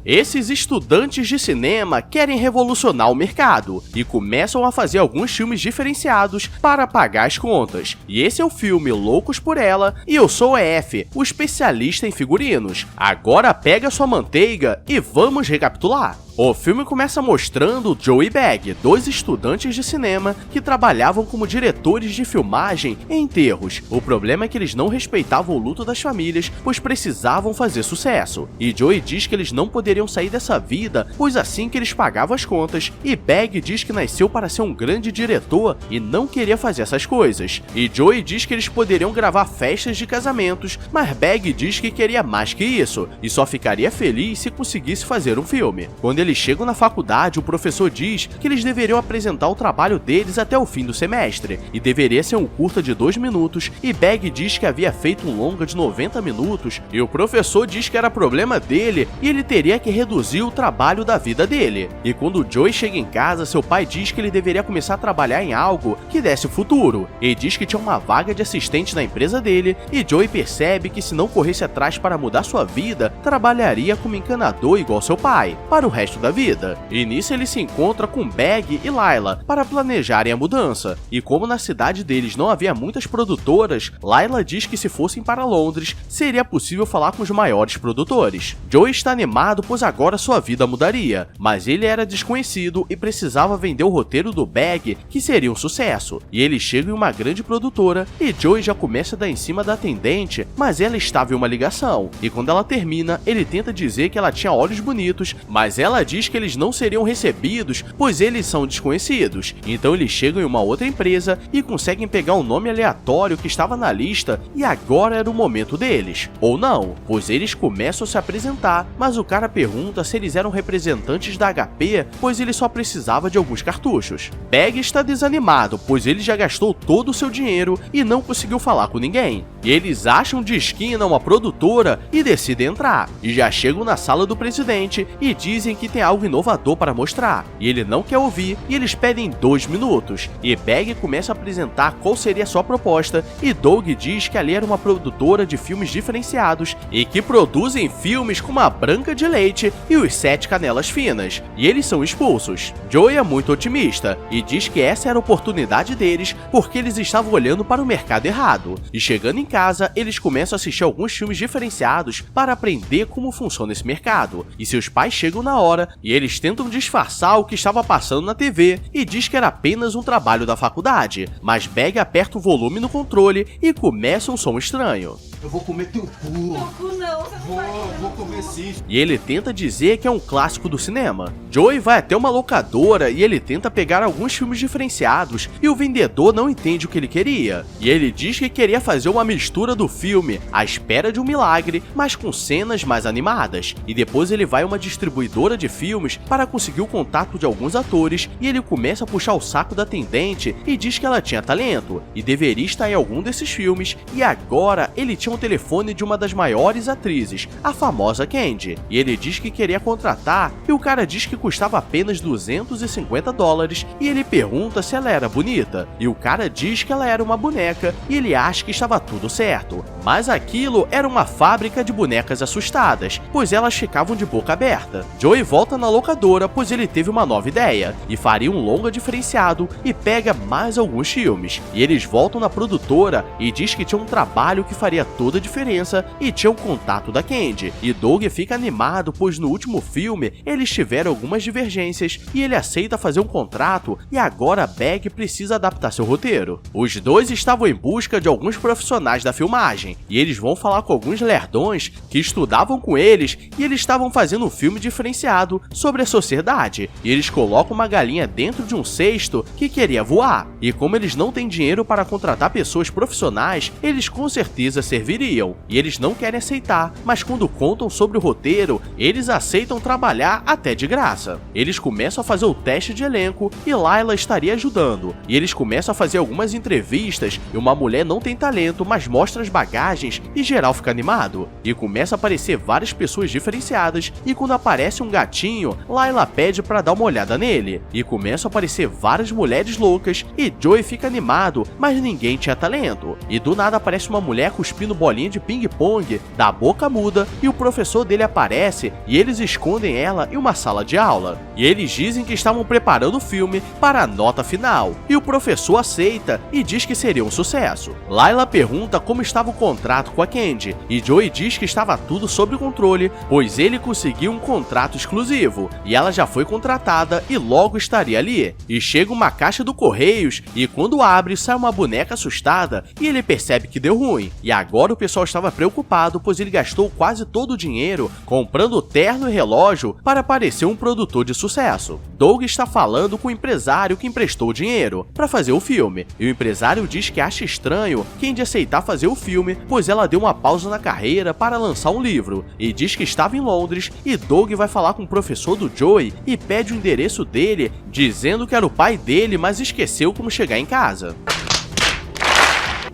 Esses estudantes de cinema querem revolucionar o mercado e começam a fazer alguns filmes diferenciados para pagar as contas. E esse é o filme Loucos por Ela e eu sou o EF, o especialista em figurinos. Agora pega sua manteiga e vamos recapitular. O filme começa mostrando Joe e Bag, dois estudantes de cinema que trabalhavam como diretores de filmagem em enterros. O problema é que eles não respeitavam o luto das famílias, pois precisavam fazer sucesso. E Joe diz que eles não poderiam sair dessa vida, pois assim que eles pagavam as contas. E Bag diz que nasceu para ser um grande diretor e não queria fazer essas coisas. E Joe diz que eles poderiam gravar festas de casamentos, mas Bag diz que queria mais que isso, e só ficaria feliz se conseguisse fazer um filme. Quando eles chegam na faculdade, o professor diz que eles deveriam apresentar o trabalho deles até o fim do semestre, e deveria ser um curta de 2 minutos, e Bag diz que havia feito um longa de 90 minutos, e o professor diz que era problema dele, e ele teria que reduzir o trabalho da vida dele. E quando Joey chega em casa, seu pai diz que ele deveria começar a trabalhar em algo que desse futuro. Ele diz que tinha uma vaga de assistente na empresa dele, e Joey percebe que se não corresse atrás para mudar sua vida, trabalharia como encanador igual seu pai, para o resto da vida. E nisso ele se encontra com Bag e Layla para planejarem a mudança. E como na cidade deles não havia muitas produtoras, Layla diz que se fossem para Londres, seria possível falar com os maiores produtores. Joey está animado pois agora sua vida mudaria, mas ele era desconhecido e precisava vender o roteiro do Bag, que seria um sucesso. E ele chega em uma grande produtora e Joey já começa a dar em cima da atendente, mas ela estava em uma ligação. E quando ela termina, ele tenta dizer que ela tinha olhos bonitos, mas ela diz que eles não seriam recebidos, pois eles são desconhecidos. Então eles chegam em uma outra empresa e conseguem pegar um nome aleatório que estava na lista e agora era o momento deles. Ou não, pois eles começam a se apresentar, mas o cara pergunta se eles eram representantes da HP, pois ele só precisava de alguns cartuchos. Bag está desanimado, pois ele já gastou todo o seu dinheiro e não conseguiu falar com ninguém. E eles acham de esquina uma produtora e decidem entrar. E já chegam na sala do presidente e dizem que tem algo inovador para mostrar, e ele não quer ouvir, e eles pedem 2 minutos, e Bag começa a apresentar qual seria a sua proposta, e Doug diz que ali era uma produtora de filmes diferenciados, e que produzem filmes como A Branca de Leite e Os 7 Canelas Finas, e eles são expulsos. Joey é muito otimista, e diz que essa era a oportunidade deles, porque eles estavam olhando para o mercado errado, e chegando em casa, eles começam a assistir alguns filmes diferenciados para aprender como funciona esse mercado, e seus pais chegam na hora, e eles tentam disfarçar o que estava passando na TV e diz que era apenas um trabalho da faculdade, mas Bag aperta o volume no controle e começa um som estranho. Eu vou comer teu cu. Teu cu não, você não vai. Vou comer sim. E ele tenta dizer que é um clássico do cinema. Joey vai até uma locadora e ele tenta pegar alguns filmes diferenciados e o vendedor não entende o que ele queria. E ele diz que queria fazer uma mistura do filme À Espera de um Milagre, mas com cenas mais animadas. E depois ele vai a uma distribuidora de filmes para conseguir o contato de alguns atores e ele começa a puxar o saco da atendente e diz que ela tinha talento e deveria estar em algum desses filmes, e agora ele tinha um telefone de uma das maiores atrizes, a famosa Candy, e ele diz que queria contratar e o cara diz que custava apenas $250 e ele pergunta se ela era bonita e o cara diz que ela era uma boneca e ele acha que estava tudo certo, mas aquilo era uma fábrica de bonecas assustadas, pois elas ficavam de boca aberta. Joey volta na locadora pois ele teve uma nova ideia e faria um longa diferenciado e pega mais alguns filmes, e eles voltam na produtora e diz que tinha um trabalho que faria toda a diferença e tinha o contato da Candy, e Doug fica animado pois no último filme eles tiveram algumas divergências e ele aceita fazer um contrato e agora Bag precisa adaptar seu roteiro. Os dois estavam em busca de alguns profissionais da filmagem e eles vão falar com alguns lerdões que estudavam com eles e eles estavam fazendo um filme diferenciado sobre a sociedade, e eles colocam uma galinha dentro de um cesto que queria voar, e como eles não têm dinheiro para contratar pessoas profissionais, eles com certeza serviriam, e eles não querem aceitar, mas quando contam sobre o roteiro, eles aceitam trabalhar até de graça. Eles começam a fazer o teste de elenco e Layla estaria ajudando, e eles começam a fazer algumas entrevistas e uma mulher não tem talento, mas mostra as bagagens e geral fica animado, e começa a aparecer várias pessoas diferenciadas, e quando aparece um gatinho, Layla pede para dar uma olhada nele, e começam a aparecer várias mulheres loucas, e Joey fica animado, mas ninguém tinha talento, e do nada aparece uma mulher cuspindo bolinha de ping-pong da boca muda e o professor dele aparece e eles escondem ela em uma sala de aula. E eles dizem que estavam preparando o filme para a nota final. E o professor aceita e diz que seria um sucesso. Layla pergunta como estava o contrato com a Candy e Joey diz que estava tudo sob controle, pois ele conseguiu um contrato exclusivo e ela já foi contratada e logo estaria ali. E chega uma caixa do Correios e quando abre sai uma boneca assustada e ele percebe que deu ruim. E agora o pessoal estava preocupado, pois ele gastou quase todo o dinheiro comprando terno e relógio para parecer um produtor de sucesso. Doug está falando com o empresário que emprestou o dinheiro para fazer o filme, e o empresário diz que acha estranho Candy aceitar fazer o filme, pois ela deu uma pausa na carreira para lançar um livro, e diz que estava em Londres, e Doug vai falar com o professor do Joey e pede o endereço dele, dizendo que era o pai dele, mas esqueceu como chegar em casa.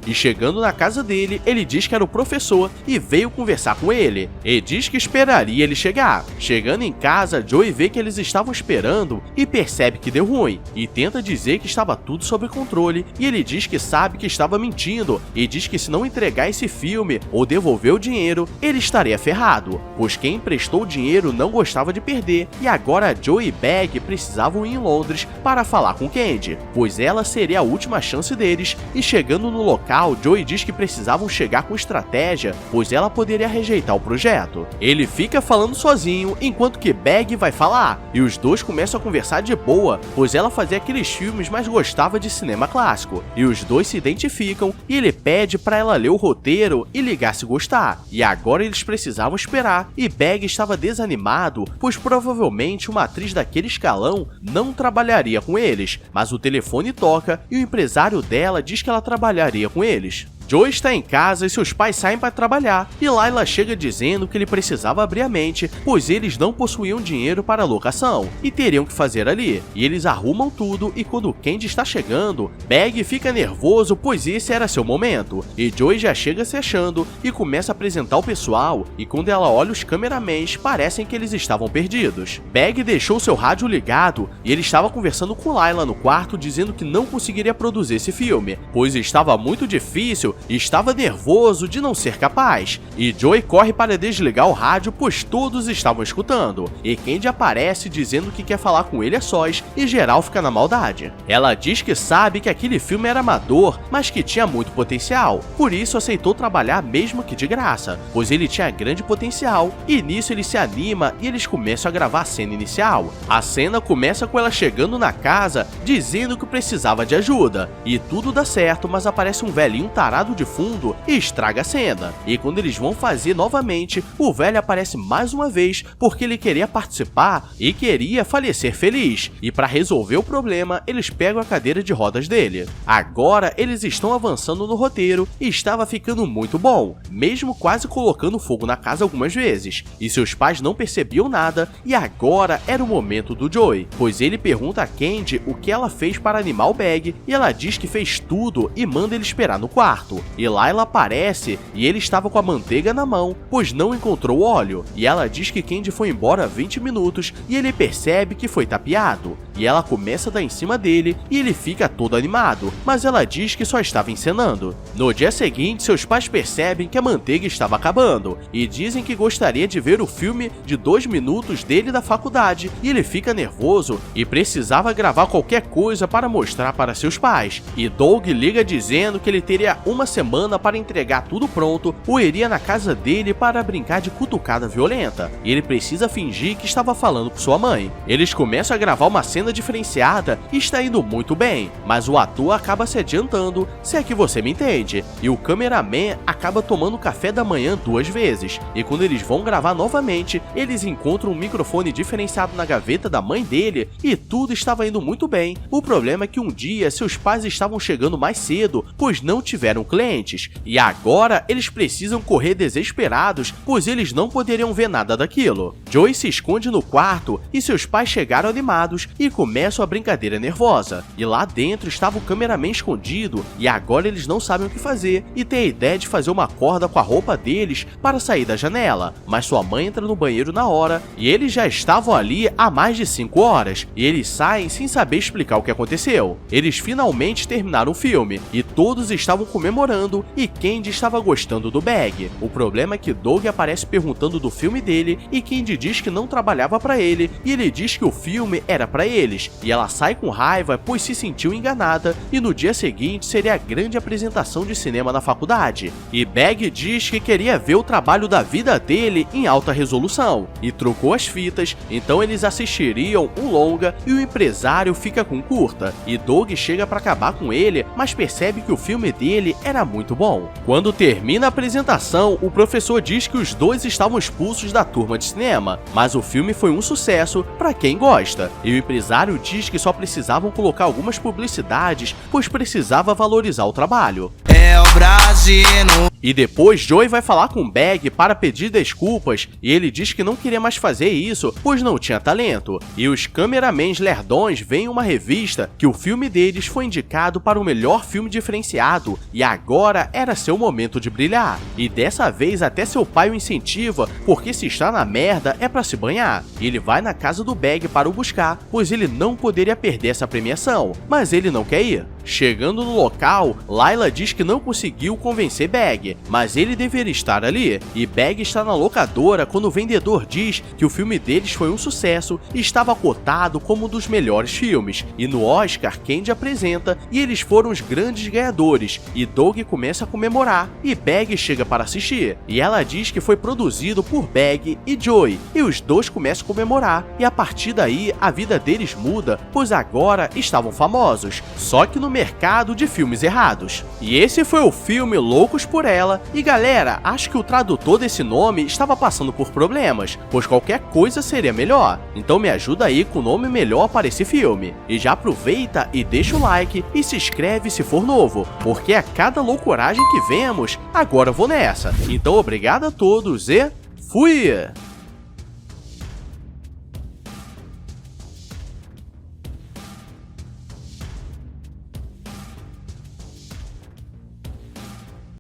E chegando na casa dele, ele diz que era o professor e veio conversar com ele. E diz que esperaria ele chegar. Chegando em casa, Joey vê que eles estavam esperando e percebe que deu ruim. E tenta dizer que estava tudo sob controle. E ele diz que sabe que estava mentindo. E diz que se não entregar esse filme ou devolver o dinheiro, ele estaria ferrado. Pois quem emprestou o dinheiro não gostava de perder. E agora Joey e Bag precisavam ir em Londres para falar com Candy, pois ela seria a última chance deles. E chegando no local, Joey diz que precisavam chegar com estratégia, pois ela poderia rejeitar o projeto. Ele fica falando sozinho, enquanto que Bag vai falar, e os dois começam a conversar de boa, pois ela fazia aqueles filmes, mas gostava de cinema clássico. E os dois se identificam, e ele pede para ela ler o roteiro e ligar se gostar. E agora eles precisavam esperar, e Bag estava desanimado, pois provavelmente uma atriz daquele escalão não trabalharia com eles, mas o telefone toca, e o empresário dela diz que ela trabalharia com eles. Joey está em casa e seus pais saem para trabalhar, e Layla chega dizendo que ele precisava abrir a mente, pois eles não possuíam dinheiro para a locação, e teriam que fazer ali. E eles arrumam tudo, e quando Candy está chegando, Bag fica nervoso, pois esse era seu momento, e Joey já chega se achando, e começa a apresentar o pessoal, e quando ela olha os cameramans, parecem que eles estavam perdidos. Bag deixou seu rádio ligado, e ele estava conversando com Layla no quarto, dizendo que não conseguiria produzir esse filme, pois estava muito difícil e estava nervoso de não ser capaz, e Joey corre para desligar o rádio, pois todos estavam escutando, e Candy aparece dizendo que quer falar com ele a sós, e geral fica na maldade. Ela diz que sabe que aquele filme era amador, mas que tinha muito potencial, por isso aceitou trabalhar mesmo que de graça, pois ele tinha grande potencial, e nisso ele se anima e eles começam a gravar a cena inicial. A cena começa com ela chegando na casa, dizendo que precisava de ajuda, e tudo dá certo, mas aparece um velhinho tarado de fundo e estraga a cena. E quando eles vão fazer novamente, o velho aparece mais uma vez porque ele queria participar e queria falecer feliz. E para resolver o problema, eles pegam a cadeira de rodas dele. Agora eles estão avançando no roteiro e estava ficando muito bom, mesmo quase colocando fogo na casa algumas vezes. E seus pais não percebiam nada, e agora era o momento do Joey, pois ele pergunta a Candy o que ela fez para animar o Bag, e ela diz que fez tudo e manda ele esperar no quarto. E Layla aparece e ele estava com a manteiga na mão, pois não encontrou óleo, e ela diz que Candy foi embora há 20 minutos e ele percebe que foi tapeado. E ela começa a dar em cima dele e ele fica todo animado, mas ela diz que só estava encenando. No dia seguinte, seus pais percebem que a manteiga estava acabando e dizem que gostaria de ver o filme de 2 minutos dele da faculdade, e ele fica nervoso e precisava gravar qualquer coisa para mostrar para seus pais. E Doug liga dizendo que ele teria uma semana para entregar tudo pronto ou iria na casa dele para brincar de cutucada violenta, e ele precisa fingir que estava falando com sua mãe. Eles começam a gravar uma cena diferenciada e está indo muito bem, mas o ator acaba se adiantando, se é que você me entende, e o cameraman acaba tomando café da manhã 2 vezes, e quando eles vão gravar novamente, eles encontram um microfone diferenciado na gaveta da mãe dele e tudo estava indo muito bem. O problema é que um dia seus pais estavam chegando mais cedo, pois não tiveram clientes, e agora eles precisam correr desesperados, pois eles não poderiam ver nada daquilo. Joey se esconde no quarto e seus pais chegaram animados e começam a brincadeira nervosa, e lá dentro estava o cameraman escondido, e agora eles não sabem o que fazer e tem a ideia de fazer uma corda com a roupa deles para sair da janela, mas sua mãe entra no banheiro na hora e eles já estavam ali há mais de 5 horas, e eles saem sem saber explicar o que aconteceu. Eles finalmente terminaram o filme e todos estavam comemorando namorando e Candy estava gostando do Bag. O problema é que Doug aparece perguntando do filme dele e Candy diz que não trabalhava pra ele e ele diz que o filme era pra eles, e ela sai com raiva pois se sentiu enganada e no dia seguinte seria a grande apresentação de cinema na faculdade. E Bag diz que queria ver o trabalho da vida dele em alta resolução e trocou as fitas, então eles assistiriam um longa e o empresário fica com curta, e Doug chega pra acabar com ele, mas percebe que o filme dele era muito bom. Quando termina a apresentação, o professor diz que os dois estavam expulsos da turma de cinema, mas o filme foi um sucesso pra quem gosta, e o empresário diz que só precisavam colocar algumas publicidades, pois precisava valorizar o trabalho. É o Brasil. E depois Joey vai falar com Bag para pedir desculpas e ele diz que não queria mais fazer isso, pois não tinha talento. E os cameramans lerdões veem uma revista que o filme deles foi indicado para o melhor filme diferenciado e agora era seu momento de brilhar. E dessa vez até seu pai o incentiva, porque se está na merda é para se banhar. E ele vai na casa do Bag para o buscar, pois ele não poderia perder essa premiação, mas ele não quer ir. Chegando no local, Layla diz que não conseguiu convencer Bag, mas ele deveria estar ali, e Bag está na locadora quando o vendedor diz que o filme deles foi um sucesso e estava cotado como um dos melhores filmes, e no Oscar Candy apresenta e eles foram os grandes ganhadores, e Doug começa a comemorar, e Bag chega para assistir, e ela diz que foi produzido por Bag e Joey, e os dois começam a comemorar, e a partir daí a vida deles muda, pois agora estavam famosos, só que no mercado de filmes errados. E esse foi o filme Loucos por Ela, e galera, acho que o tradutor desse nome estava passando por problemas, pois qualquer coisa seria melhor, então me ajuda aí com o nome melhor para esse filme. E já aproveita e deixa o like e se inscreve se for novo, porque a cada loucuragem que vemos, agora eu vou nessa. Então obrigado a todos e fui!